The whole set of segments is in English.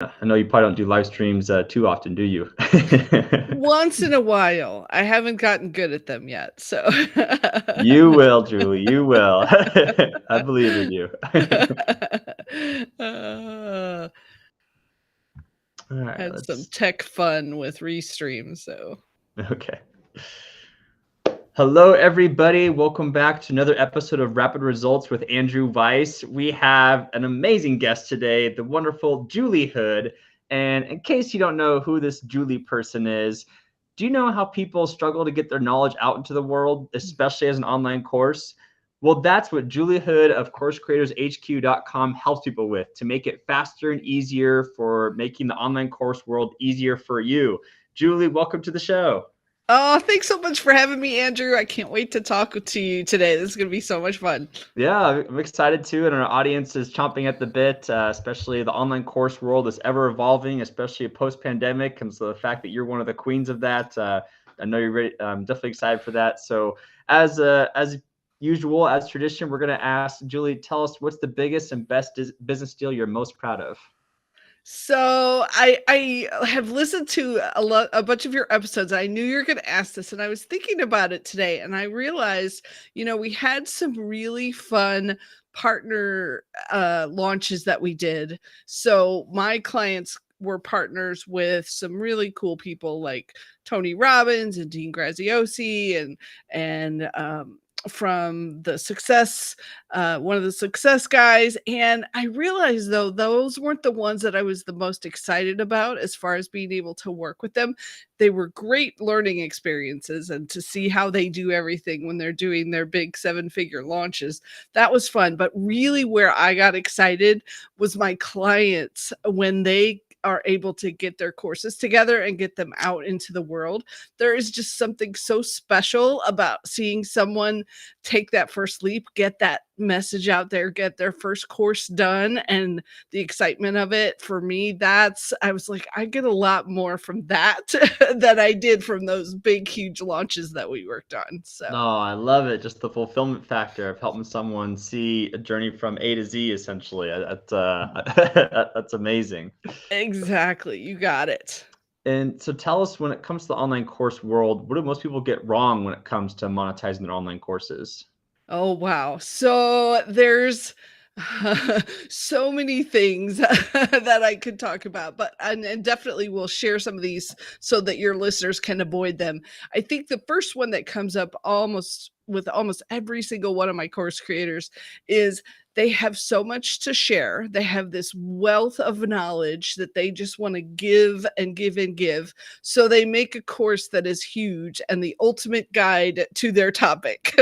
I know you probably don't do live streams too often, do you? Once in a while. I haven't gotten good at them yet, so You will, Julie. You will. I believe in you. Uh, All right, had some let's. tech fun with Restream, so Okay. Hello, everybody. Welcome back to another episode of Rapid Results with Andrew Weiss. We have an amazing guest today, the wonderful Julie Hood. And in case you don't know who this Julie person is, do you know how people struggle to get their knowledge out into the world, especially as an online course? Well, that's what Julie Hood of CourseCreatorsHQ.com helps people with to make it faster and easier for making the online course world easier for you. Julie, welcome to the show. Oh, thanks so much for having me, Andrew. I can't wait to talk to you today. This is going to be so much fun. Yeah, I'm excited too, and our audience is chomping at the bit. Especially the online course world is ever evolving, especially post-pandemic, and so the fact that you're one of the queens of that, I know you're ready. I'm definitely excited for that. So, as usual, as tradition, we're going to ask Julie, tell us what's the biggest and best business deal you're most proud of. So I have listened to a bunch of your episodes. I knew you were going to ask this, and I was thinking about it today, and I realized, we had some really fun partner launches that we did. So my clients were partners with some really cool people like Tony Robbins and Dean Graziosi and from the success one of the success guys. And I realized, though, those weren't the ones that I was the most excited about as far as being able to work with them. They were great learning experiences, and to see how they do everything when they're doing their big 7-figure launches, that was fun. But really, where I got excited was my clients when they are able to get their courses together and get them out into the world. There is just something so special about seeing someone take that first leap, get that message out there, get their first course done, and the excitement of it. For me, I was like, I get a lot more from that than I did from those big, huge launches that we worked on. So, No, I love it. Just the fulfillment factor of helping someone see a journey from A to Z, essentially. That's amazing. exactly, you got it. And so tell us, when it comes to the online course world, what do most people get wrong when it comes to monetizing their online courses? Oh, wow. So there's so many things that I could talk about, but and definitely we'll share some of these so that your listeners can avoid them. I think the first one that comes up almost with almost every single one of my course creators is they have so much to share. They have this wealth of knowledge that they just want to give and give and give. So they make a course that is huge and the ultimate guide to their topic.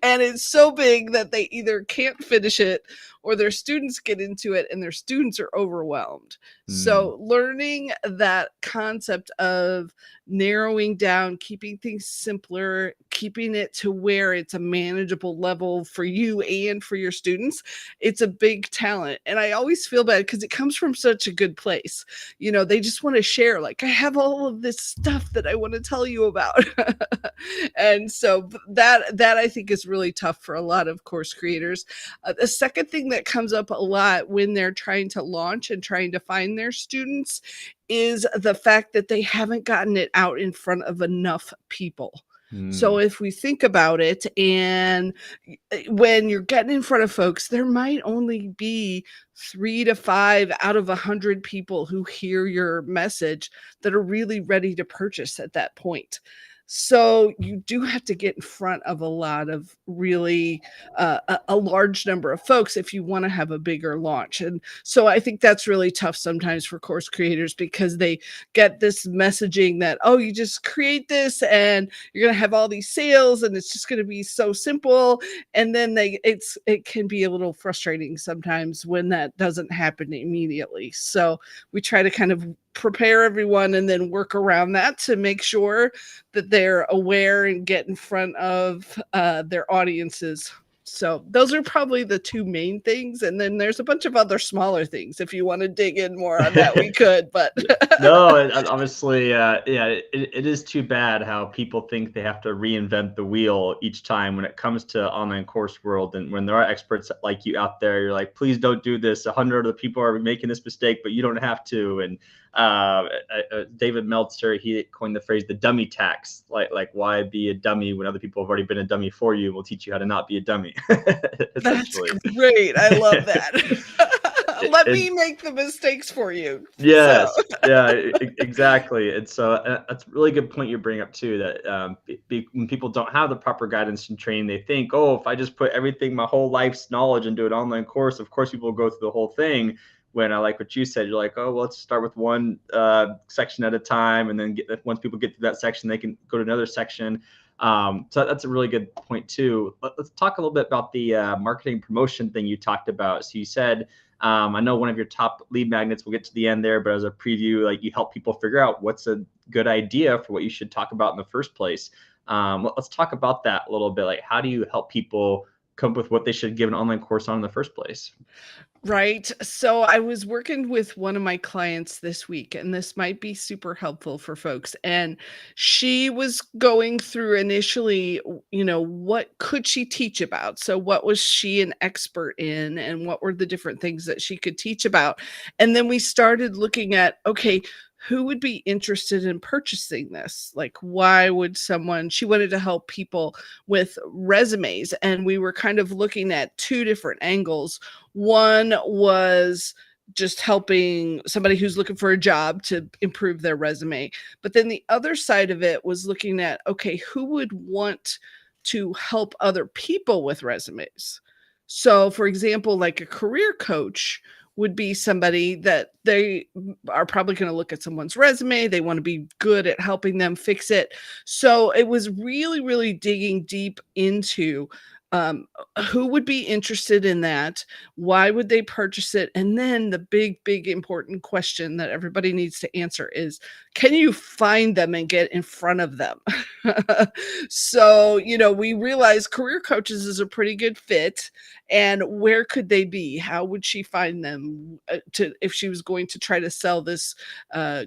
And it's so big that they either can't finish it or their students get into it and their students are overwhelmed. Hmm. So learning that concept of narrowing down, keeping things simpler, keeping it to where it's a manageable level for you and for your students, it's a big talent. And I always feel bad because it comes from such a good place. They just want to share, like, I have all of this stuff that I want to tell you about. And so that I think is really tough for a lot of course creators. The second thing that comes up a lot when they're trying to launch and trying to find their students is the fact that they haven't gotten it out in front of enough people. So Hmm. if we think about it, and when you're getting in front of folks, there might only be 3 to 5 out of 100 people who hear your message that are really ready to purchase at that point. So you do have to get in front of a lot of really a large number of folks if you want to have a bigger launch. And so I think that's really tough sometimes for course creators because they get this messaging that, oh, you just create this and you're going to have all these sales and it's just going to be so simple. And then it can be a little frustrating sometimes when that doesn't happen immediately. So we try to kind of prepare everyone and then work around that to make sure that they're aware and get in front of their audiences. So those are probably the two main things. And then there's a bunch of other smaller things. If you want to dig in more on that, we could, but No, obviously, yeah, it is too bad how people think they have to reinvent the wheel each time when it comes to online course world. And when there are experts like you out there, you're like, please don't do this. 100 other people are making this mistake, but you don't have to. And David Meltzer, he coined the phrase the dummy tax. Like why be a dummy when other people have already been a dummy for you? We'll teach you how to not be a dummy. That's great. I love that. Let me make the mistakes for you. Yes, so. Yeah, exactly. And so that's a really good point you bring up too, that when people don't have the proper guidance and training, they think, oh, if I just put everything, my whole life's knowledge into an online course, of course people will go through the whole thing. When I like what you said, you're like, oh, well, let's start with one section at a time. And then once people get to that section, they can go to another section. So that's a really good point too. Let's talk a little bit about the marketing promotion thing you talked about. So you said, I know one of your top lead magnets, we'll get to the end there, but as a preview, like you help people figure out what's a good idea for what you should talk about in the first place. Let's talk about that a little bit. Like, how do you help people come up with what they should give an online course on in the first place? Right. So I was working with one of my clients this week, and this might be super helpful for folks. And she was going through initially, what could she teach about? So what was she an expert in, and what were the different things that she could teach about? And then we started looking at, okay, who would be interested in purchasing this? Like, why would she wanted to help people with resumes. And we were kind of looking at two different angles. One was just helping somebody who's looking for a job to improve their resume. But then the other side of it was looking at, okay, who would want to help other people with resumes? So, for example, like a career coach would be somebody that they are probably going to look at someone's resume. They want to be good at helping them fix it. So it was really, really digging deep into who would be interested in that? Why would they purchase it? And then the big, big important question that everybody needs to answer is, can you find them and get in front of them? So, we realize career coaches is a pretty good fit. And where could they be? How would she find them if she was going to try to sell this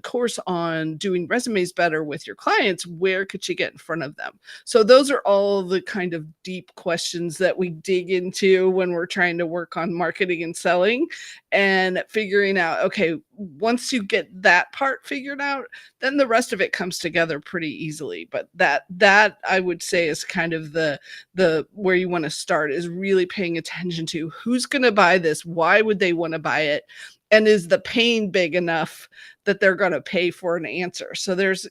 course on doing resumes better with your clients? Where could she get in front of them? So those are all the kind of deep questions that we dig into when we're trying to work on marketing and selling, and figuring out, okay, once you get that part figured out, then the rest of it comes together pretty easily. But that I would say is kind of the where you want to start, is really paying attention to who's going to buy this, why would they want to buy it, and is the pain big enough that they're going to pay for an answer? So there's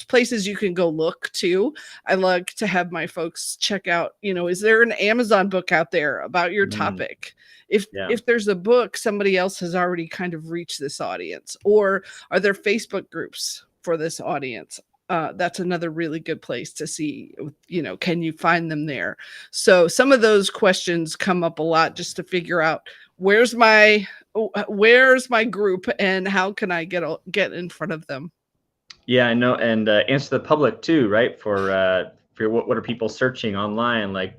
places you can go look to. I like to have my folks check out, is there an Amazon book out there about your topic? If there's a book, somebody else has already kind of reached this audience. Or are there Facebook groups for this audience? That's another really good place to see, can you find them there? So some of those questions come up a lot, just to figure out where's my group and how can I get in front of them? Yeah, I know. And answer the public too, right? For what are people searching online? Like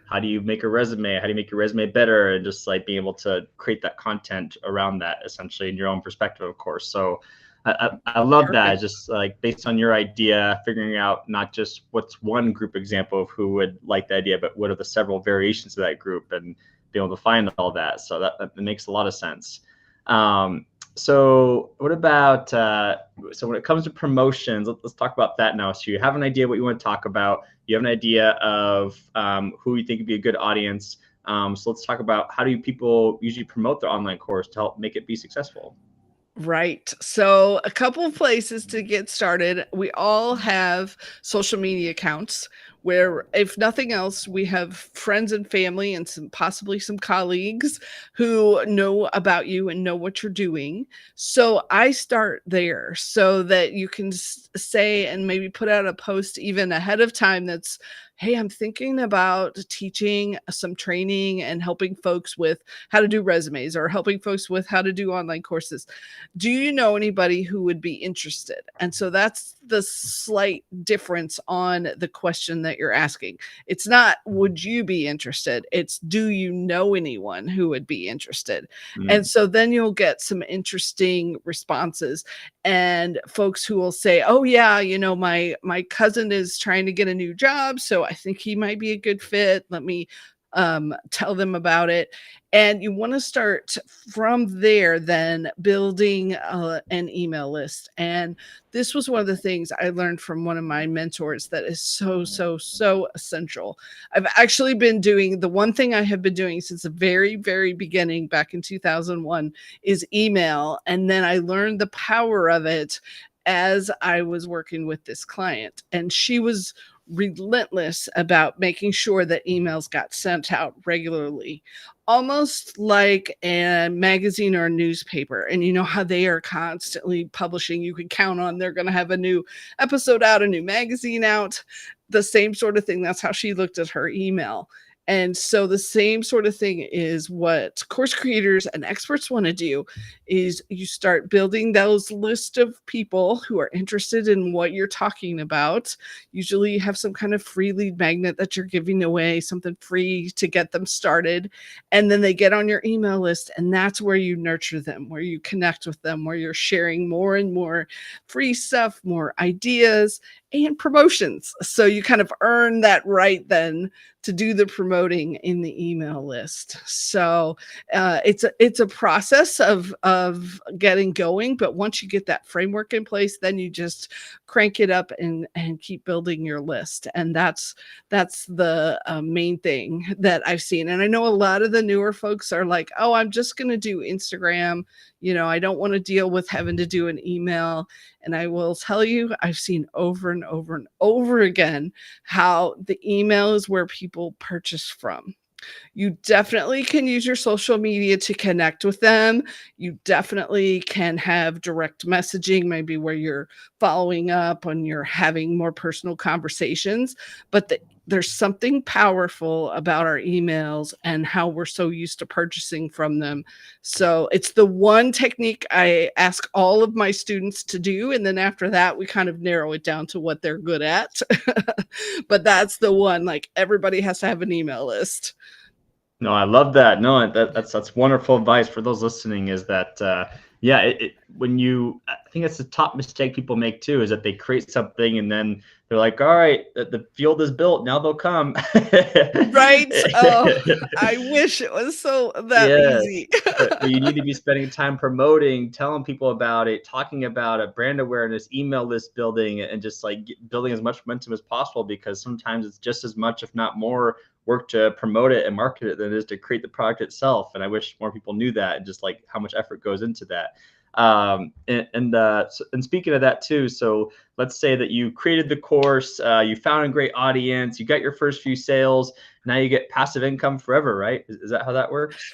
how do you make a resume? How do you make your resume better? And just like being able to create that content around that, essentially, in your own perspective, of course. So I love that. Just like based on your idea, figuring out not just what's one group example of who would like the idea, but what are the several variations of that group, and be able to find all that. So that makes a lot of sense. So what about, so when it comes to promotions, let's talk about that now. So you have an idea what you want to talk about. You have an idea of who you think would be a good audience. So let's talk about, how do people usually promote their online course to help make it be successful? Right. So a couple of places to get started. We all have social media accounts where, if nothing else, we have friends and family and possibly some colleagues who know about you and know what you're doing. So I start there so that you can say and maybe put out a post even ahead of time that's, hey, I'm thinking about teaching some training and helping folks with how to do resumes, or helping folks with how to do online courses. Do you know anybody who would be interested? And so that's the slight difference on the question that that you're asking. It's not, would you be interested? It's, do you know anyone who would be interested? And Mm. so then you'll get some interesting responses and folks who will say, oh yeah, my cousin is trying to get a new job, so I think he might be a good fit. Let me tell them about it. And you want to start from there, then building an email list. And this was one of the things I learned from one of my mentors that is so, so, so essential. I've actually been doing, the one thing I have been doing since the very, very beginning back in 2001 is email. And then I learned the power of it as I was working with this client. And she was relentless about making sure that emails got sent out regularly, almost like a magazine or a newspaper. And you know how they are constantly publishing, you can count on they're going to have a new episode out, a new magazine out, the same sort of thing. That's how she looked at her email. And so the same sort of thing is what course creators and experts want to do, is you start building those list of people who are interested in what you're talking about. Usually you have some kind of free lead magnet that you're giving away, something free to get them started. And then they get on your email list, and that's where you nurture them, where you connect with them, where you're sharing more and more free stuff, more ideas and promotions. So you kind of earn that right then to do the promoting in the email list. So it's a process of getting going, but once you get that framework in place, then you just crank it up and keep building your list. And that's the main thing that I've seen. And I know a lot of the newer folks are like, oh, I'm just going to do Instagram. I don't want to deal with having to do an email. And I will tell you, I've seen over and over and over again how the email is where people purchase from. You definitely can use your social media to connect with them. You definitely can have direct messaging, maybe where you're following up and you're having more personal conversations. But there's something powerful about our emails and how we're so used to purchasing from them. So it's the one technique I ask all of my students to do. And then after that, we kind of narrow it down to what they're good at. But that's the one, like, everybody has to have an email list. No, I love that. No, that's wonderful advice for those listening. Is that yeah? When I think that's the top mistake people make too, is that they create something and then they're like, all right, the field is built, now they'll come. Right? Oh, I wish it was so that Yes, easy. but you need to be spending time promoting, telling people about it, talking about it, brand awareness, email list building, and just like building as much momentum as possible, because sometimes it's just as much, if not more, work to promote it and market it than it is to create the product itself. And I wish more people knew that, and just like how much effort goes into that. And speaking of that too, so let's say that you created the course, you found a great audience, you got your first few sales, now you get passive income forever, right? Is that how that works?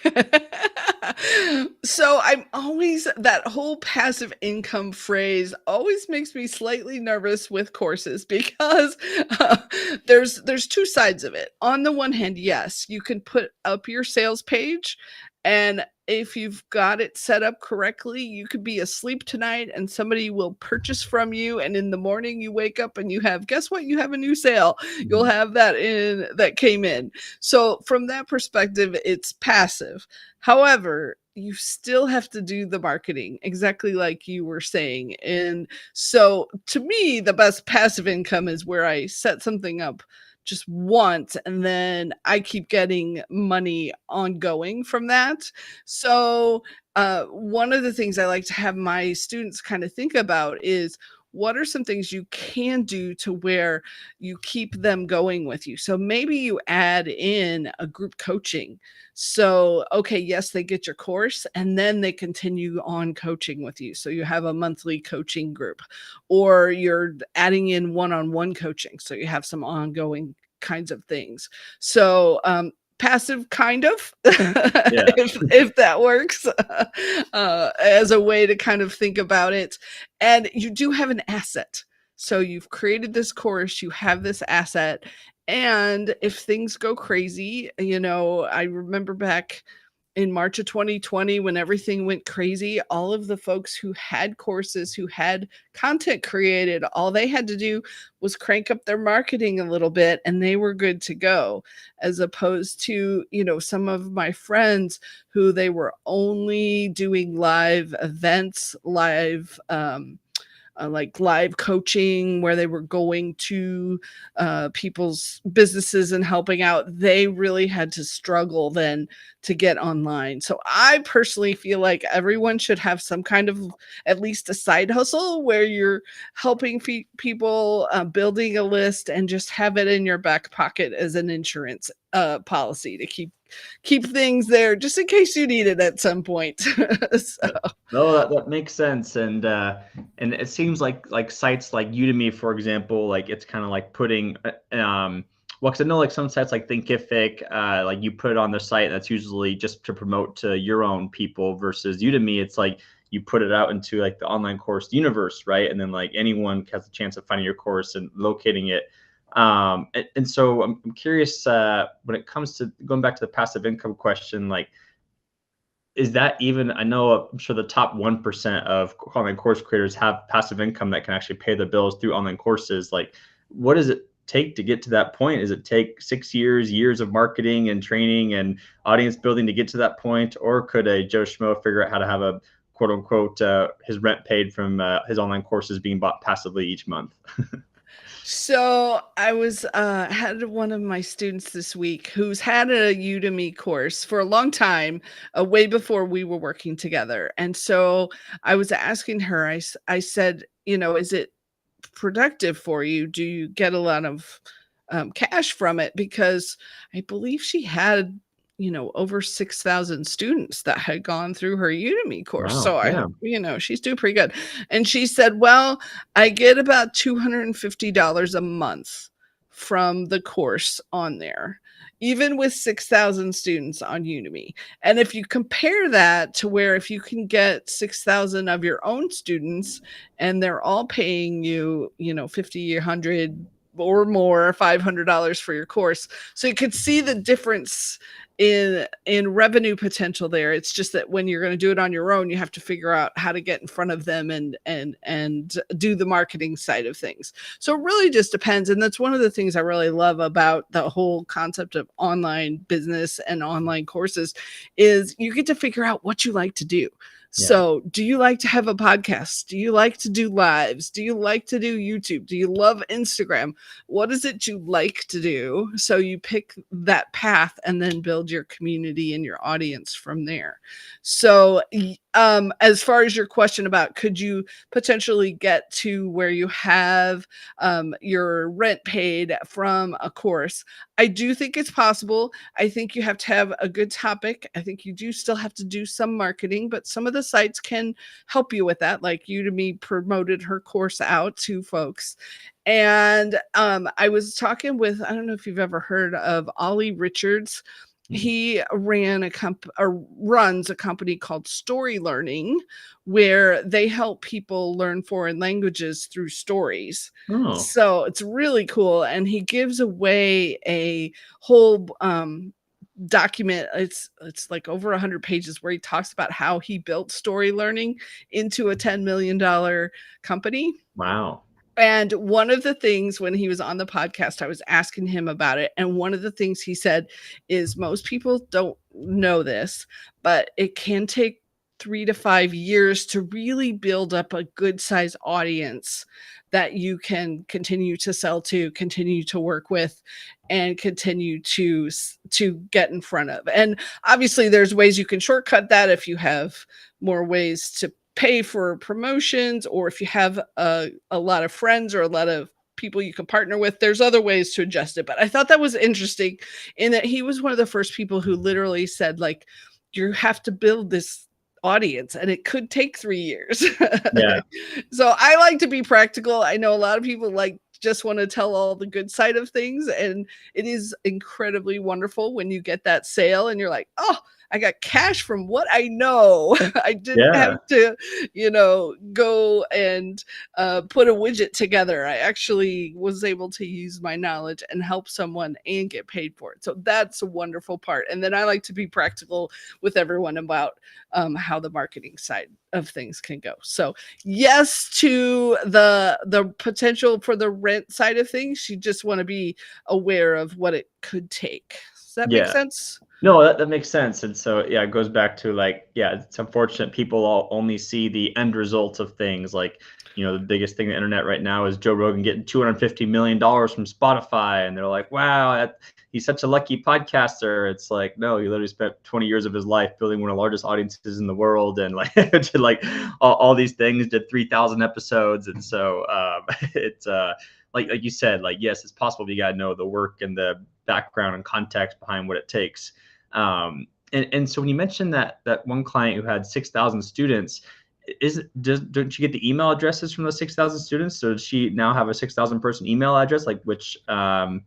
So I'm always, that whole passive income phrase always makes me slightly nervous with courses, because uh, there's two sides of it. On the one hand, yes, you can put up your sales page, and if you've got it set up correctly, you could be asleep tonight and somebody will purchase from you, and in the morning you wake up and you have, guess what, you have a new sale. You'll have that came in. So from that perspective, it's passive. However, you still have to do the marketing, exactly like you were saying. And so to me, the best passive income is where I set something up just once and then I keep getting money ongoing from that. So one of the things I like to have my students kind of think about is, what are some things you can do to where you keep them going with you? So maybe you add in a group coaching. So, okay, yes, they get your course and then they continue on coaching with you. So you have a monthly coaching group, or you're adding in one-on-one coaching. So you have some ongoing kinds of things. So, passive, kind of, Yeah. if that works, as a way to kind of think about it. And you do have an asset. So you've created this course, you have this asset. And if things go crazy, I remember back in March of 2020, when everything went crazy, all of the folks who had courses, who had content created, all they had to do was crank up their marketing a little bit and they were good to go. As opposed to, some of my friends who they were only doing live events, like live coaching where they were going to people's businesses and helping out. They really had to struggle then to get online. So I personally feel like everyone should have some kind of at least a side hustle where you're helping people, building a list, and just have it in your back pocket as an insurance policy to keep things there just in case you need it at some point. So. No, that makes sense, and it seems like sites like Udemy, for example, like it's kind of like putting well, because I know like some sites like Thinkific, like you put it on their site, that's usually just to promote to your own people, versus Udemy, it's like you put it out into like the online course universe, right? And then like anyone has a chance of finding your course and locating it. And so I'm curious, when it comes to going back to the passive income question, like, is that even, I know I'm sure the top 1% of online course creators have passive income that can actually pay their bills through online courses. Like, what does it take to get to that point? Does it take 6 years of marketing and training and audience building to get to that point? Or could a Joe Schmo figure out how to have a quote unquote, his rent paid from his online courses being bought passively each month? So I was had one of my students this week who's had a Udemy course for a long time, way before we were working together. And so I was asking her, I said, is it productive for you? Do you get a lot of cash from it? Because I believe she had over 6,000 students that had gone through her Udemy course. Wow, So yeah. she's doing pretty good. And she said, well, I get about $250 a month from the course on there, even with 6,000 students on Udemy. And if you compare that to where if you can get 6,000 of your own students and they're all paying you, 50, 100 or more, $500 for your course. So you could see the difference in revenue potential there. It's just that when you're going to do it on your own, you have to figure out how to get in front of them and do the marketing side of things. So it really just depends. And that's one of the things I really love about the whole concept of online business and online courses is you get to figure out what you like to do. Yeah. So do you like to have a podcast? Do you like to do lives? Do you like to do YouTube? Do you love Instagram? What is it you like to do? So you pick that path and then build your community and your audience from there. So as far as your question about could you potentially get to where you have your rent paid from a course, I do think it's possible. I think you have to have a good topic. I think you do still have to do some marketing, but some of the sites can help you with that. Like Udemy promoted her course out to folks. And I was talking with, I don't know if you've ever heard of Ollie Richards. He runs a company called Story Learning, where they help people learn foreign languages through stories. Oh. So it's really cool. And he gives away a whole document. It's like over 100 pages where he talks about how he built Story Learning into a $10 million company. Wow. And one of the things when he was on the podcast, I was asking him about it. And one of the things he said is most people don't know this, but it can take 3 to 5 years to really build up a good size audience that you can continue to sell to, continue to work with, and continue to get in front of. And obviously there's ways you can shortcut that if you have more ways to pay for promotions, or if you have a lot of friends or a lot of people you can partner with, there's other ways to adjust it. But I thought that was interesting in that he was one of the first people who literally said, like, you have to build this audience and it could take 3 years. Yeah. So I like to be practical. I know a lot of people just want to tell all the good side of things, and it is incredibly wonderful when you get that sale and you're like, oh, I got cash from what I know. I didn't Yeah. have to, go and put a widget together. I actually was able to use my knowledge and help someone and get paid for it. So that's a wonderful part. And then I like to be practical with everyone about how the marketing side of things can go. So yes to the potential for the rent side of things. You just want to be aware of what it could take. Does that make Yeah. sense? No, that makes sense. And so, yeah, it goes back to like, yeah, it's unfortunate people only see the end result of things. Like, the biggest thing on the internet right now is Joe Rogan getting $250 million from Spotify. And they're like, wow, he's such a lucky podcaster. It's like, no, he literally spent 20 years of his life building one of the largest audiences in the world. And like, did like all these things, did 3,000 episodes. And so it's like you said, like, yes, it's possible, but you got to know the work and the background and context behind what it takes. And so when you mentioned that one client who had 6,000 students, don't you get the email addresses from those 6,000 students? So does she now have a 6,000 person email address? Like no,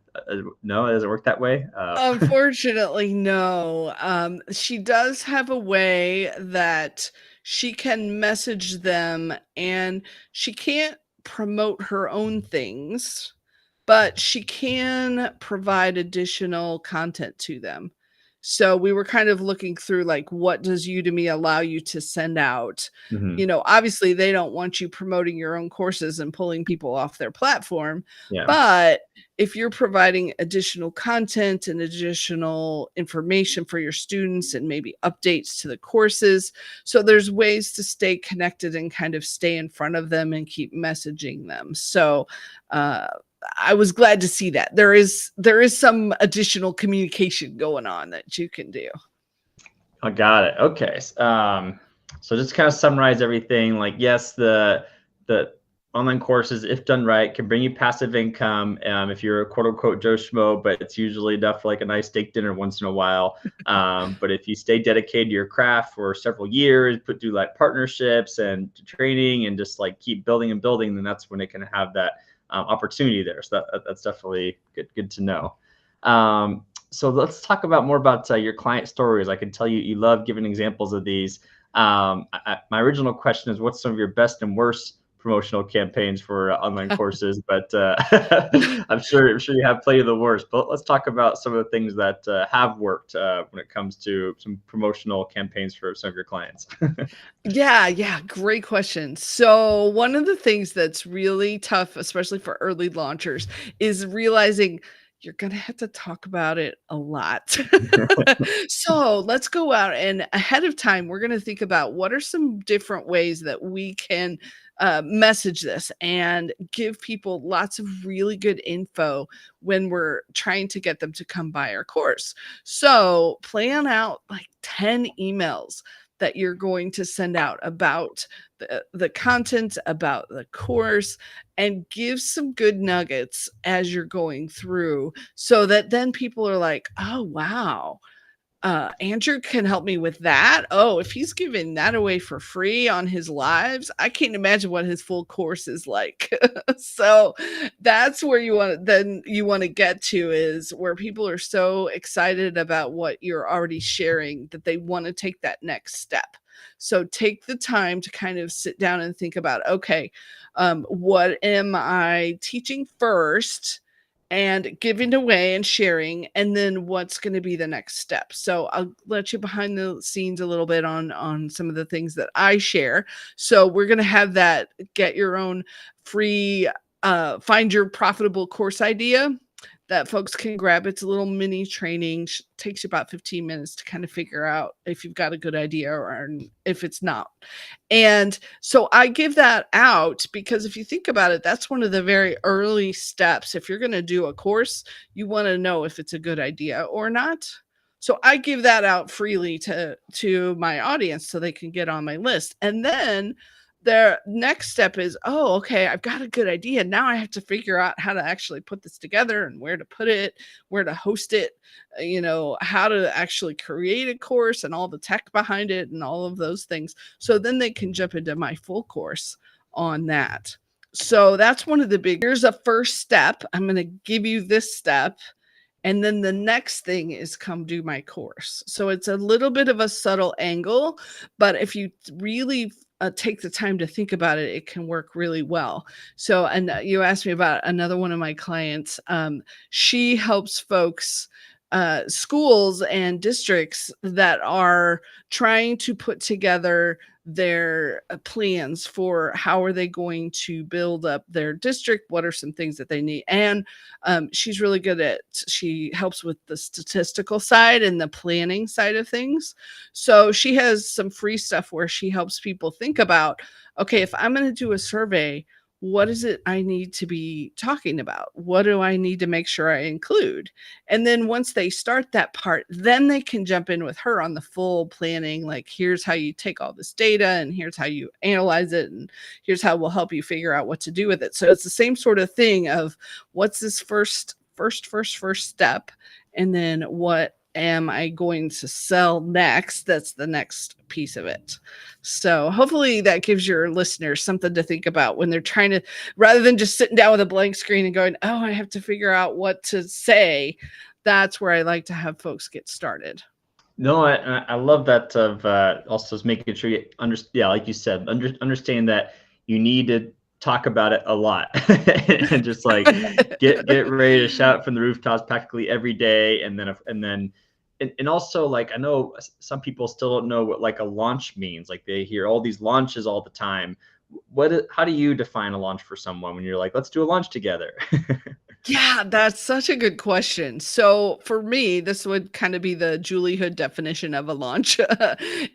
it doesn't work that way. Unfortunately, no. She does have a way that she can message them, and she can't promote her own things, but she can provide additional content to them. So we were kind of looking through, like, what does Udemy allow you to send out? Mhm. Obviously they don't want you promoting your own courses and pulling people off their platform, Yeah. but if you're providing additional content and additional information for your students and maybe updates to the courses, so there's ways to stay connected and kind of stay in front of them and keep messaging them. So I was glad to see that there is some additional communication going on that you can do. I got it. Okay. So just kind of summarize everything. Like, yes, the online courses, if done right, can bring you passive income. If you're a quote unquote Joe Schmo, but it's usually enough for like a nice steak dinner once in a while. But if you stay dedicated to your craft for several years, do like partnerships and training, and just like keep building and building, then that's when it can have that opportunity there. So that's definitely good to know. So let's talk more about your client stories. I can tell you love giving examples of these. My original question is, what's some of your best and worst promotional campaigns for online courses? But I'm sure you have plenty of the worst. But let's talk about some of the things that have worked when it comes to some promotional campaigns for some of your clients. Yeah, great question. So, one of the things that's really tough, especially for early launchers, is realizing you're going to have to talk about it a lot. So, let's go out and ahead of time, we're going to think about what are some different ways that we can message this and give people lots of really good info when we're trying to get them to come buy our course. So, plan out like 10 emails that you're going to send out about the content, about the course, and give some good nuggets as you're going through, so that then people are like, oh wow, Andrew can help me with that. Oh, if he's giving that away for free on his lives, I can't imagine what his full course is like. So that's where you want to get to, is where people are so excited about what you're already sharing that they want to take that next step. So take the time to kind of sit down and think about, okay, what am I teaching first and giving away and sharing, and then what's going to be the next step. So I'll let you behind the scenes a little bit on some of the things that I share. So we're going to have that get your own free find your profitable course idea that folks can grab. It's a little mini training, takes you about 15 minutes to kind of figure out if you've got a good idea or if it's not. And so I give that out because if you think about it, that's one of the very early steps. If you're going to do a course, you want to know if it's a good idea or not. So I give that out freely to my audience so they can get on my list. And then their next step is, oh, okay, I've got a good idea. Now I have to figure out how to actually put this together and where to put it, where to host it, how to actually create a course and all the tech behind it and all of those things. So then they can jump into my full course on that. So that's one of the here's a first step. I'm going to give you this step. And then the next thing is come do my course. So it's a little bit of a subtle angle, but if you really take the time to think about it, it can work really well. So, and you asked me about another one of my clients. She helps folks, schools and districts that are trying to put together their plans for how are they going to build up their district, what are some things that they need. And she's really good at, she helps with the statistical side and the planning side of things. So she has some free stuff where she helps people think about, okay, if I'm going to do a survey, what is it I need to be talking about? What do I need to make sure I include? And then once they start that part, then they can jump in with her on the full planning. Like, here's how you take all this data, and here's how you analyze it, and here's how we'll help you figure out what to do with it. So it's the same sort of thing of what's this first step, and then what am I going to sell next? That's the next piece of it. So hopefully that gives your listeners something to think about when they're trying to, rather than just sitting down with a blank screen and going, oh, I have to figure out what to say. That's where I like to have folks get started. No, I love that of also just making sure you understand, yeah, like you said, understand that you need to talk about it a lot and just like get ready to shout from the rooftops practically every day. And also, like, I know some people still don't know what like a launch means. Like, they hear all these launches all the time. How do you define a launch for someone when you're like, let's do a launch together? Yeah, that's such a good question. So for me, this would kind of be the Julie Hood definition of a launch.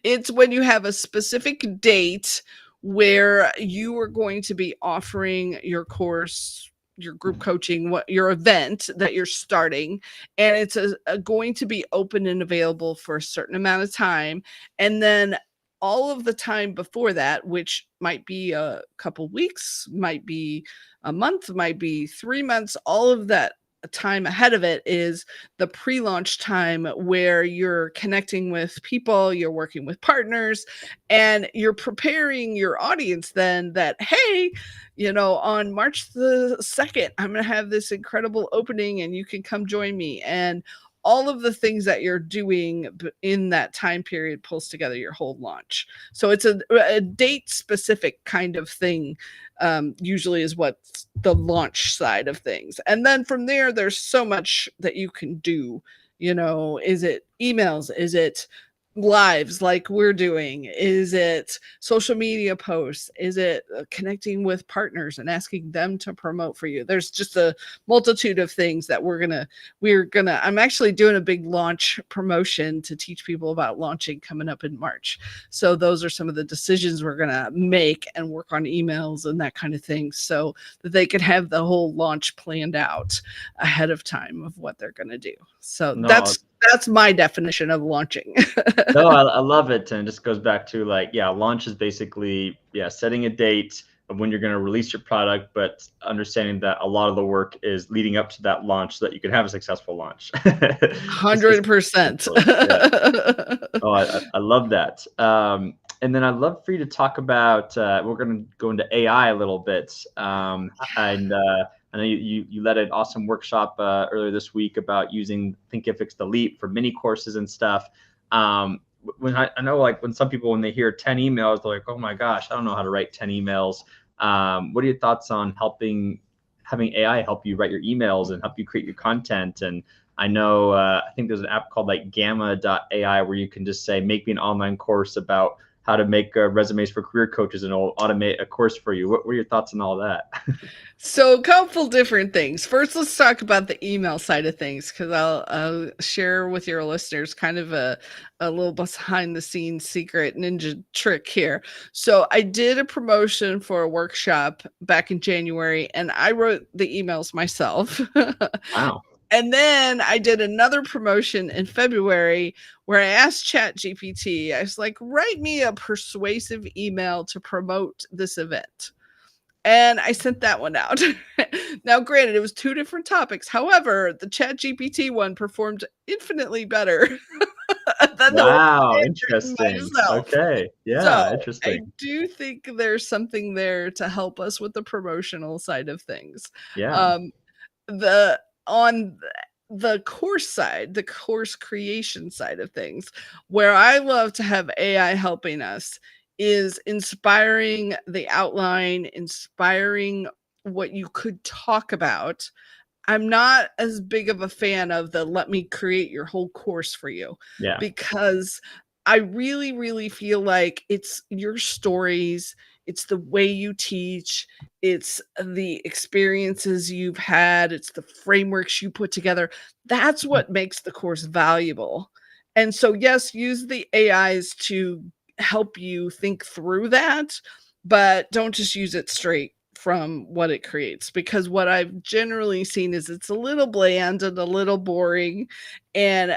It's when you have a specific date where you are going to be offering your course, your group coaching, what your event that you're starting, and it's going to be open and available for a certain amount of time. And then all of the time before that, which might be a couple weeks, might be a month, might be 3 months, all of that time ahead of it is the pre-launch time where you're connecting with people, you're working with partners, and you're preparing your audience then that, hey, on March the 2nd, I'm going to have this incredible opening and you can come join me. And all of the things that you're doing in that time period pulls together your whole launch. So it's a date specific kind of thing, usually is what's the launch side of things. And then from there, there's so much that you can do. Is it emails? Is it lives like we're doing? Is it social media posts? Is it connecting with partners and asking them to promote for you? There's just a multitude of things that I'm actually doing a big launch promotion to teach people about launching coming up in March. So those are some of the decisions we're going to make and work on emails and that kind of thing so that they can have the whole launch planned out ahead of time of what they're going to do. So that's my definition of launching. No, I love it. And it just goes back to like, yeah, launch is basically, yeah, setting a date of when you're going to release your product, but understanding that a lot of the work is leading up to that launch so that you can have a successful launch. 100%. Yeah. Oh, I love that. And then I'd love for you to talk about, we're going to go into AI a little bit. And I know you led an awesome workshop earlier this week about using Thinkific's The Leap for mini courses and stuff. When I know, like, when some people, when they hear 10 emails, they're like, oh my gosh, I don't know how to write 10 emails. What are your thoughts on having AI help you write your emails and help you create your content? And I know, I think there's an app called like Gamma.ai where you can just say, make me an online course about how to make resumes for career coaches, and it'll automate a course for you. What were your thoughts on all that? So a couple different things. First, let's talk about the email side of things, because I'll share with your listeners kind of a little behind the scenes secret ninja trick here. So I did a promotion for a workshop back in January, and I wrote the emails myself. Wow. And then I did another promotion in February where I asked ChatGPT, I was like, write me a persuasive email to promote this event. And I sent that one out. Now, granted, it was 2 different topics. However, the ChatGPT one performed infinitely better than wow, interesting. Okay. Yeah, so interesting. I do think there's something there to help us with the promotional side of things. Yeah. On the course side, the course creation side of things, where I love to have AI helping us is inspiring the outline, inspiring what you could talk about. I'm not as big of a fan of the let me create your whole course for you, Yeah. because I really, really feel like it's your stories, it's the way you teach, it's the experiences you've had, it's the frameworks you put together. That's what makes the course valuable. And so, yes, use the AIs to help you think through that, but don't just use it straight from what it creates, because what I've generally seen is it's a little bland and a little boring, and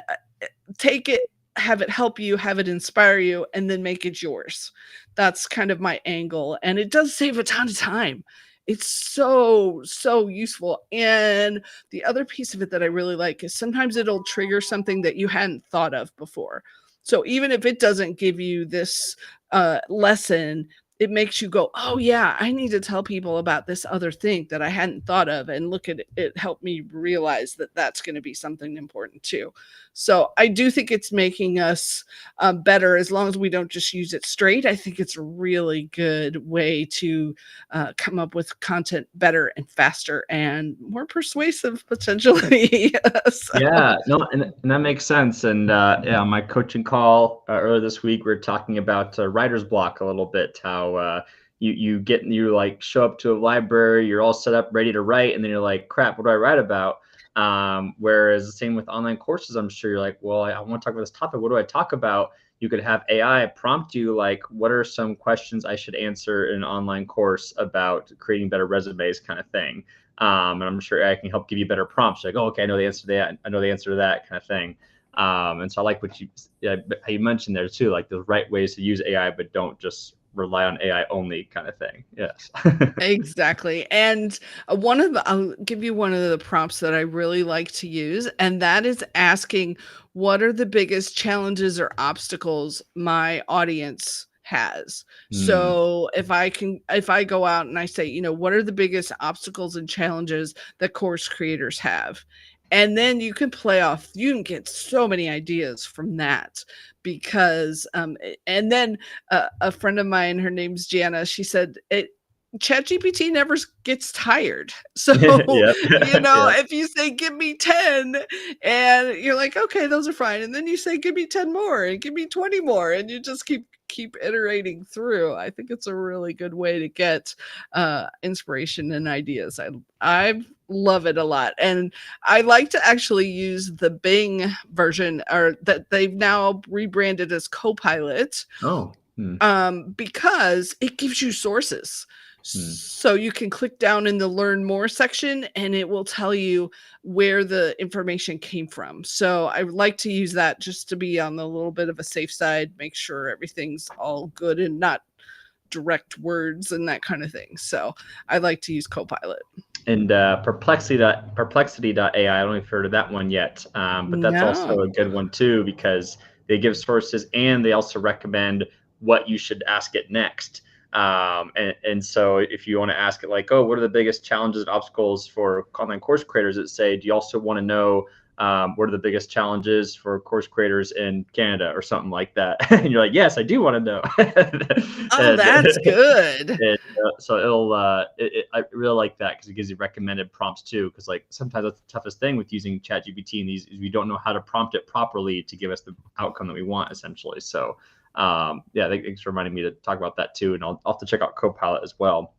take it, have it help you, have it inspire you, and then make it yours. That's kind of my angle, and it does save a ton of time. It's so, so useful. And the other piece of it that I really like is sometimes it'll trigger something that you hadn't thought of before. So even if it doesn't give you this lesson, it makes you go, oh yeah, I need to tell people about this other thing that I hadn't thought of, and look at it, it helped me realize that that's going to be something important too. So I do think it's making us better, as long as we don't just use it straight. I think it's a really good way to come up with content better and faster and more persuasive potentially. So, Yeah, no, and that makes sense. And yeah, on my coaching call earlier this week, we are talking about writer's block a little bit. How you like show up to a library, you're all set up, ready to write, and then you're like, crap, what do I write about? Whereas the same with online courses, I'm sure you're like, well, I want to talk about this topic. What do I talk about? You could have AI prompt you like, what are some questions I should answer in an online course about creating better resumes, kind of thing. And I'm sure I can help give you better prompts. Like, oh, okay, I know the answer to that. I know the answer to that, kind of thing. And so I like what how you mentioned there too, like the right ways to use AI, but don't just rely on AI only, kind of thing. Yes. exactly. And I'll give you one of the prompts that I really like to use, and that is asking, what are the biggest challenges or obstacles my audience has? Mm, So if I go out and I say, what are the biggest obstacles and challenges that course creators have? And then you can get so many ideas from that, because and then a friend of mine, her name's Jana, she said ChatGPT never gets tired. So, yep. Yeah. if you say, give me 10, and you're like, okay, those are fine. And then you say, give me 10 more and give me 20 more. And you just keep iterating through. I think it's a really good way to get inspiration and ideas. I love it a lot. And I like to actually use the Bing version, or that they've now rebranded as Copilot, Oh. Hmm. because it gives you sources. Hmm. So you can click down in the learn more section and it will tell you where the information came from. So I would like to use that just to be on the little bit of a safe side, make sure everything's all good and not direct words and that kind of thing. So I like to use Copilot. And perplexity.ai, I don't know if you've heard of that one yet, but that's also No. a good one too, because they give sources and they also recommend what you should ask it next. And so if you want to ask it like, oh, what are the biggest challenges and obstacles for online course creators, that say, do you also want to know what are the biggest challenges for course creators in Canada or something like that? And you're like, yes, I do want to know. Oh, and, that's good. and so I really like that, because it gives you recommended prompts too. Because like sometimes that's the toughest thing with using ChatGPT, and these is we don't know how to prompt it properly to give us the outcome that we want, essentially. So yeah, thanks for reminding me to talk about that too, and I'll have to check out Copilot as well.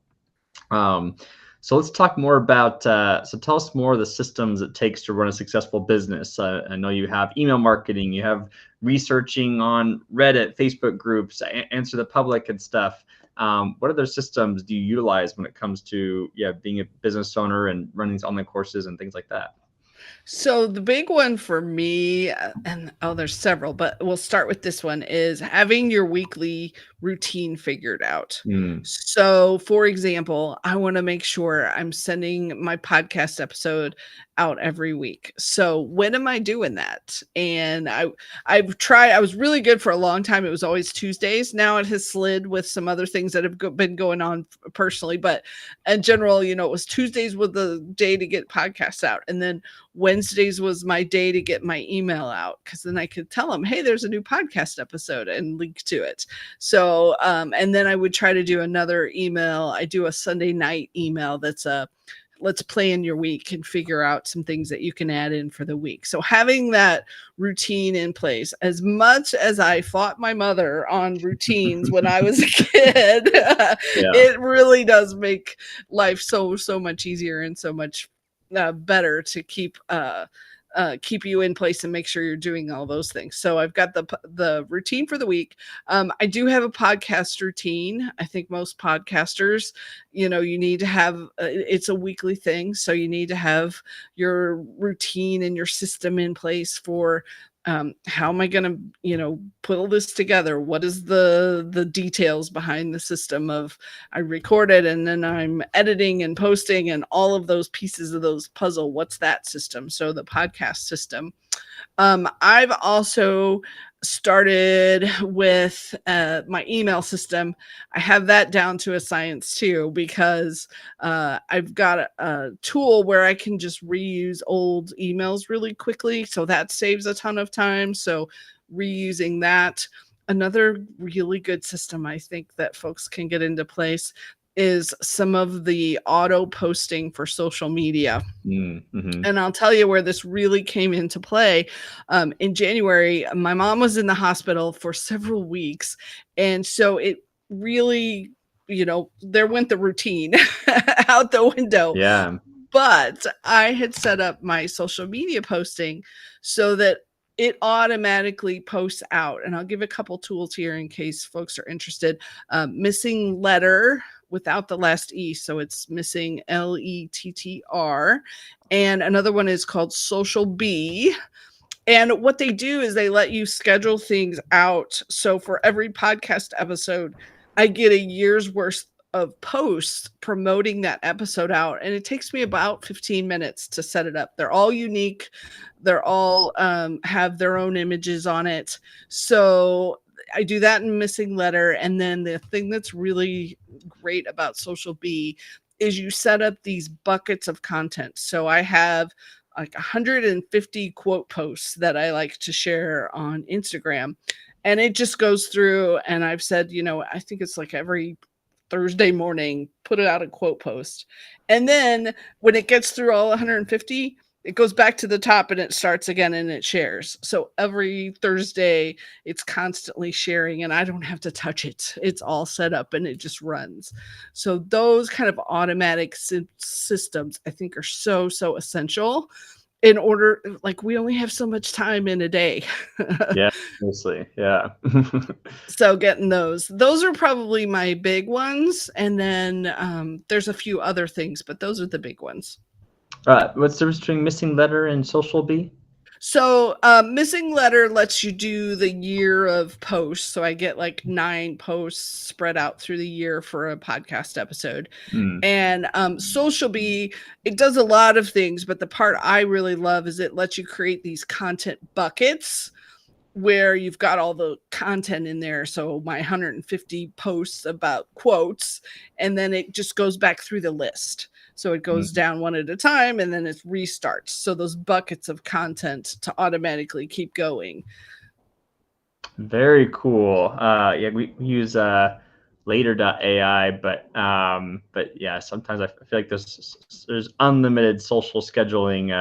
So let's talk more about, so tell us more of the systems it takes to run a successful business. I know you have email marketing, you have researching on Reddit, Facebook groups, answer the public and stuff. What other systems do you utilize when it comes to being a business owner and running these online courses and things like that? So the big one for me, and there's several, but we'll start with this one, is having your weekly routine figured out. Mm, So, for example, I want to make sure I'm sending my podcast episode out every week. So when am I doing that? And I've tried. I was really good for a long time. It was always Tuesdays. Now it has slid with some other things that have been going on personally. But in general, it was Tuesdays was the day to get podcasts out, and then Wednesdays was my day to get my email out, because then I could tell them, hey, there's a new podcast episode, and link to it. So and then I would try to do another email. I do a Sunday night email that's a let's plan your week and figure out some things that you can add in for the week. So having that routine in place, as much as I fought my mother on routines when I was a kid, it really does make life so much easier and so much better to keep you in place and make sure you're doing all those things. So I've got the routine for the week. I do have a podcast routine. I think most podcasters, you need to have, it's a weekly thing. So you need to have your routine and your system in place for how am I going to, put all this together? What is the details behind the system of I record it and then I'm editing and posting and all of those pieces of those puzzle? What's that system? So the podcast system. I've also started with my email system. I have that down to a science too, because I've got a tool where I can just reuse old emails really quickly. So that saves a ton of time. So reusing that. Another really good system I think that folks can get into place is some of the auto posting for social media. Mm-hmm. And I'll tell you where this really came into play. In January, my mom was in the hospital for several weeks. And so it really, there went the routine out the window. Yeah. But I had set up my social media posting so that it automatically posts out. And I'll give a couple tools here in case folks are interested. Missing letter without the last E. So it's missing LETTR. And another one is called Social Bee. And what they do is they let you schedule things out. So for every podcast episode, I get a year's worth of posts promoting that episode out. And it takes me about 15 minutes to set it up. They're all unique. They're all have their own images on it. So I do that in Missing Letter. And then the thing that's really great about Social Bee is you set up these buckets of content. So I have like 150 quote posts that I like to share on Instagram. And it just goes through, and I've said, I think it's like every Thursday morning, put it out a quote post. And then when it gets through all 150, it goes back to the top and it starts again and it shares. So every Thursday it's constantly sharing and I don't have to touch it. It's all set up and it just runs. So those kind of automatic systems I think are so essential in order, like we only have so much time in a day. Yeah, mostly. Yeah. So getting those are probably my big ones. And then there's a few other things, but those are the big ones. What's the difference between Missing Letter and Social Bee? So Missing Letter lets you do the year of posts. So I get like 9 posts spread out through the year for a podcast episode. And Social Bee, it does a lot of things, but the part I really love is it lets you create these content buckets where you've got all the content in there. So my 150 posts about quotes, and then it just goes back through the list. So it goes down one at a time and then it restarts. So those buckets of content to automatically keep going. Very cool. Yeah, we use later.ai, but yeah, sometimes I feel like there's unlimited social scheduling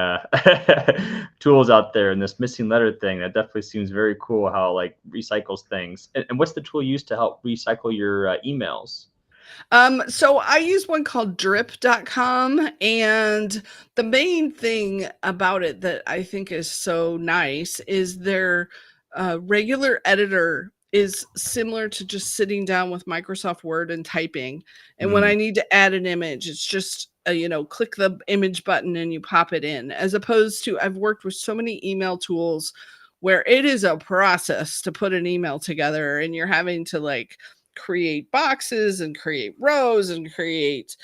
tools out there, and this Missing Letter thing, that definitely seems very cool how like recycles things. And what's the tool used to help recycle your emails? So I use one called drip.com, and the main thing about it that I think is so nice is their regular editor is similar to just sitting down with Microsoft Word and typing. And when I need to add an image, it's just, click the image button and you pop it in, as opposed to I've worked with so many email tools where it is a process to put an email together and you're having to like create boxes and create rows and create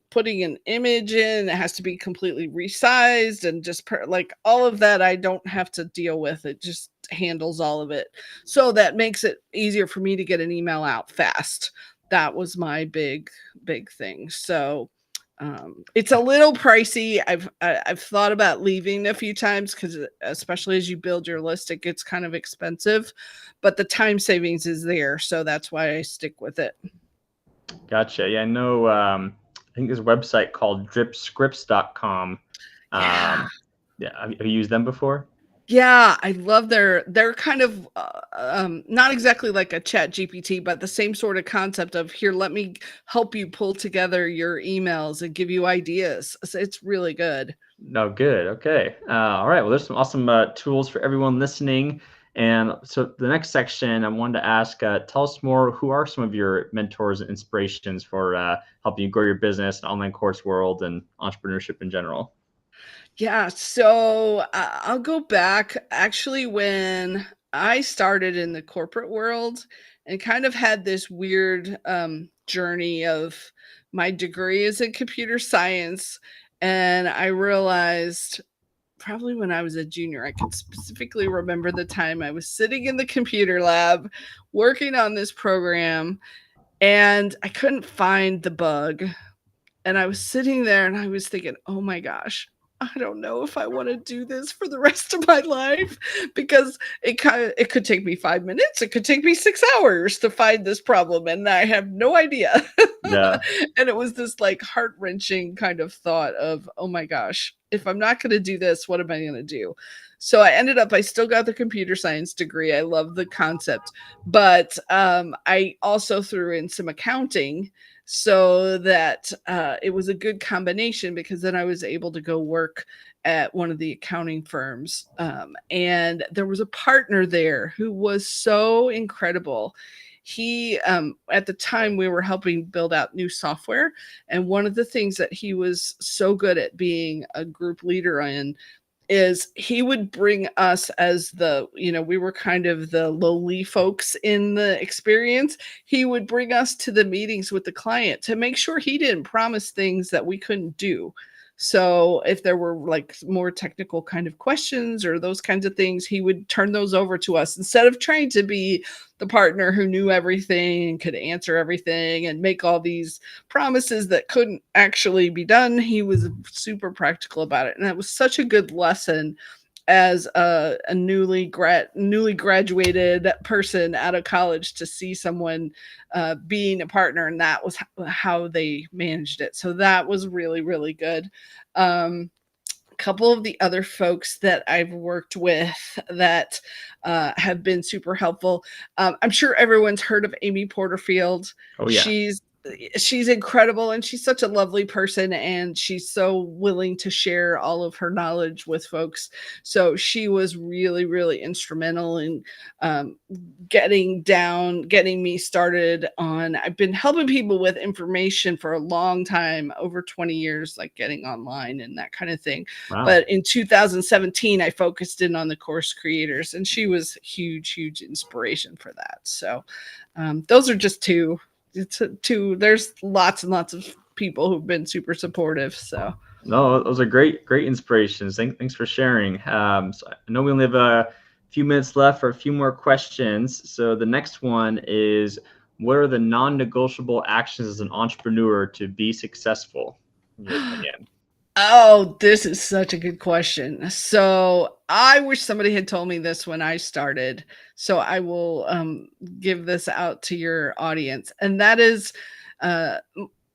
putting an image in. It has to be completely resized and just like all of that. I don't have to deal with it. Just handles all of it. So that makes it easier for me to get an email out fast. That was my big thing. So it's a little pricey. I've thought about leaving a few times because especially as you build your list, it gets kind of expensive, but the time savings is there, so that's why I stick with it. Gotcha. Yeah, I know. I think there's a website called dripscripts.com. Yeah. Yeah, have you used them before? Yeah, I love they're kind of not exactly like a chat GPT, but the same sort of concept of here, let me help you pull together your emails and give you ideas. So it's really good. No, good. Okay. All right. Well, there's some awesome tools for everyone listening. And so the next section, I wanted to ask, tell us more. Who are some of your mentors and inspirations for helping you grow your business, and online course world, and entrepreneurship in general? Yeah, so I'll go back actually when I started in the corporate world and kind of had this weird journey of my degree is in computer science. And I realized probably when I was a junior, I can specifically remember the time I was sitting in the computer lab working on this program and I couldn't find the bug. And I was sitting there and I was thinking, "Oh my gosh, I don't know if I wanna do this for the rest of my life," because it could take me 5 minutes, it could take me 6 hours to find this problem, and I have no idea. Yeah. And it was this, like, heart-wrenching kind of thought of, "Oh my gosh, if I'm not gonna do this, what am I gonna do?" So I still got the computer science degree, I love the concept, but, I also threw in some accounting so that it was a good combination because then I was able to go work at one of the accounting firms. And there was a partner there who was so incredible. He, at the time, we were helping build out new software. And one of the things that he was so good at being a group leader in is he would bring us as we were kind of the lowly folks in the experience. He would bring us to the meetings with the client to make sure he didn't promise things that we couldn't do. So if there were like more technical kind of questions or those kinds of things, he would turn those over to us instead of trying to be the partner who knew everything and could answer everything and make all these promises that couldn't actually be done. He was super practical about it. And that was such a good lesson as a newly graduated person out of college to see someone being a partner, and that was how they managed it. So that was really, really good. Couple of the other folks that I've worked with that have been super helpful. I'm sure everyone's heard of Amy Porterfield. Oh, yeah. She's incredible and she's such a lovely person and she's so willing to share all of her knowledge with folks. So she was really, really instrumental in um, getting me started on. I've been helping people with information for a long time, over 20 years, like getting online and that kind of thing. Wow. But in 2017, I focused in on the course creators, and she was huge inspiration for that. So those are just two. There's lots and lots of people who've been super supportive. So No, those are great inspirations. Thanks for sharing. So I know we only have a few minutes left for a few more questions. So the next one is, what are the non-negotiable actions as an entrepreneur to be successful, in your opinion? Oh, this is such a good question. So I wish somebody had told me this when I started. So I will give this out to your audience. And that is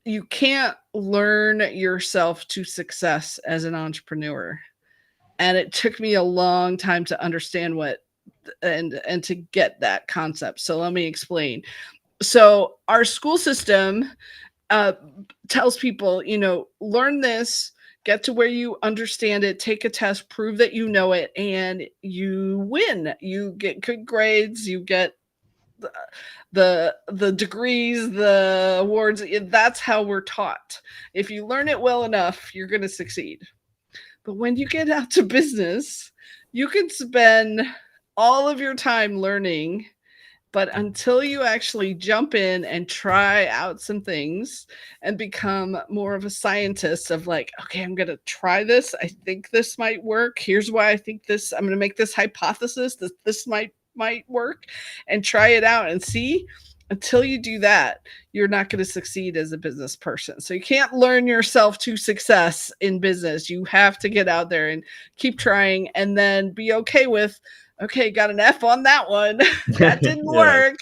you can't learn yourself to success as an entrepreneur. And it took me a long time to understand what and to get that concept. So let me explain. So our school system uh, tells people, learn this, get to where you understand it, take a test, prove that you know it, and you win. You get good grades, you get the degrees, the awards. That's how we're taught. If you learn it well enough, you're going to succeed. But when you get out to business, you can spend all of your time learning But until you actually jump in and try out some things and become more of a scientist of like, okay, I'm going to try this. I think this might work. Here's why I think this, I'm going to make this hypothesis that this might work, and try it out and see. Until you do that, you're not going to succeed as a business person. So you can't learn yourself to success in business. You have to get out there and keep trying, and then be okay with, okay, got an F on that one. That didn't work.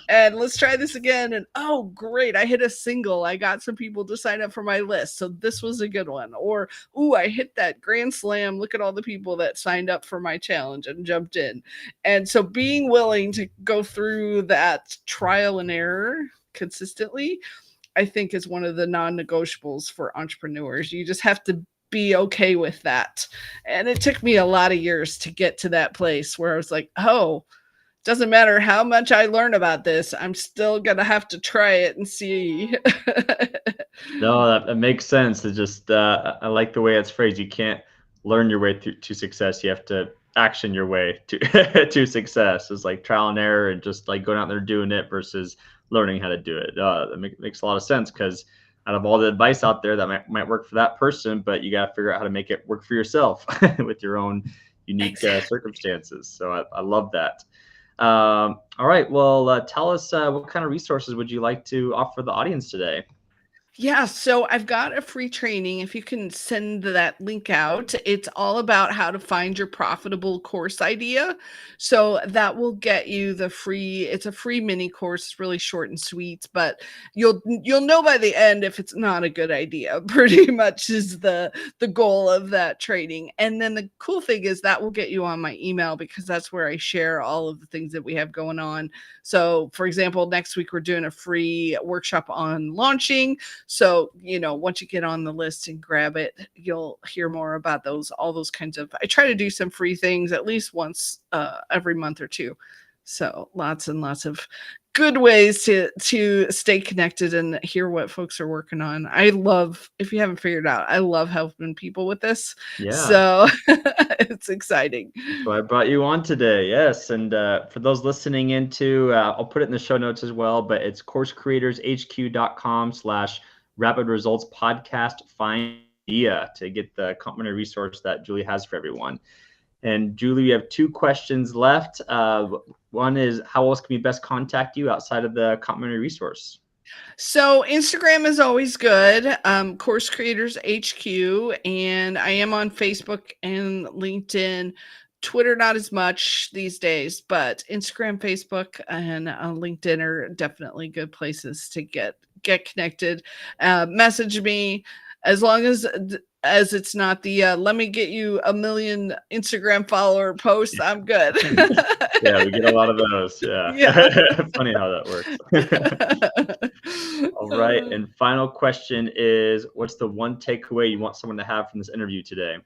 And let's try this again. And oh, great, I hit a single. I got some people to sign up for my list. So this was a good one. Or, ooh, I hit that grand slam. Look at all the people that signed up for my challenge and jumped in. And so being willing to go through that trial and error consistently, I think, is one of the non-negotiables for entrepreneurs. You just have to be okay with that. And it took me a lot of years to get to that place where I was like, oh, doesn't matter how much I learn about this, I'm still gonna have to try it and see. No, that makes sense. It just I like the way it's phrased. You can't learn your way to success. You have to action your way to to success. It's like trial and error, and just like going out there doing it versus learning how to do it. That makes a lot of sense, because out of all the advice out there, that might work for that person, but you got to figure out how to make it work for yourself with your own unique circumstances. So I love that. All right. Well, tell us what kind of resources would you like to offer the audience today? Yeah, so I've got a free training. If you can send that link out, it's all about how to find your profitable course idea. So that will get you the free, it's a free mini course. It's really short and sweet, but you'll know by the end if it's not a good idea. Pretty much is the goal of that training. And then the cool thing is that will get you on my email, because that's where I share all of the things that we have going on. So for example, next week we're doing a free workshop on launching. So, once you get on the list and grab it, you'll hear more about all those kinds of, I try to do some free things at least once every month or two. So lots and lots of good ways to stay connected and hear what folks are working on. I love, if you haven't figured out, I love helping people with this. Yeah. So it's exciting. So I brought you on today. Yes. And for those listening into, I'll put it in the show notes as well, but it's coursecreatorshq.com/rapid results podcast find idea to get the complimentary resource that Julie has for everyone. And Julie, we have 2 questions left. One is, how else can we best contact you outside of the complimentary resource? So Instagram is always good. Course Creators HQ, and I am on Facebook and LinkedIn. Twitter, not as much these days, but Instagram, Facebook, and LinkedIn are definitely good places to get connected. Message me, as long as it's not the let me get you 1 million Instagram follower posts, I'm good. Yeah, we get a lot of those. Yeah. Funny how that works. All right. And final question is, what's the one takeaway you want someone to have from this interview today?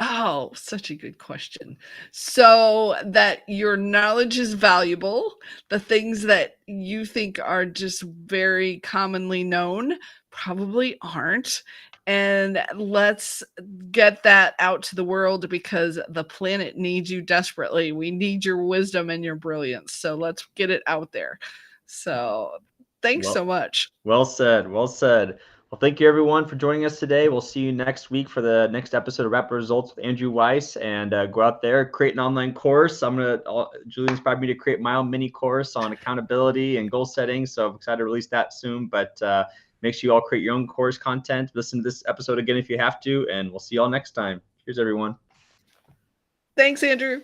Oh, such a good question. So that your knowledge is valuable. The things that you think are just very commonly known probably aren't. And let's get that out to the world, because the planet needs you desperately. We need your wisdom and your brilliance. So let's get it out there. So thanks so much. Well said. Well said. Well, thank you everyone for joining us today. We'll see you next week for the next episode of Rapid Results with Andrew Weiss, and go out there, create an online course. Julie inspired me to create my own mini course on accountability and goal setting. So I'm excited to release that soon, but make sure you all create your own course content. Listen to this episode again if you have to, and we'll see you all next time. Cheers, everyone. Thanks, Andrew.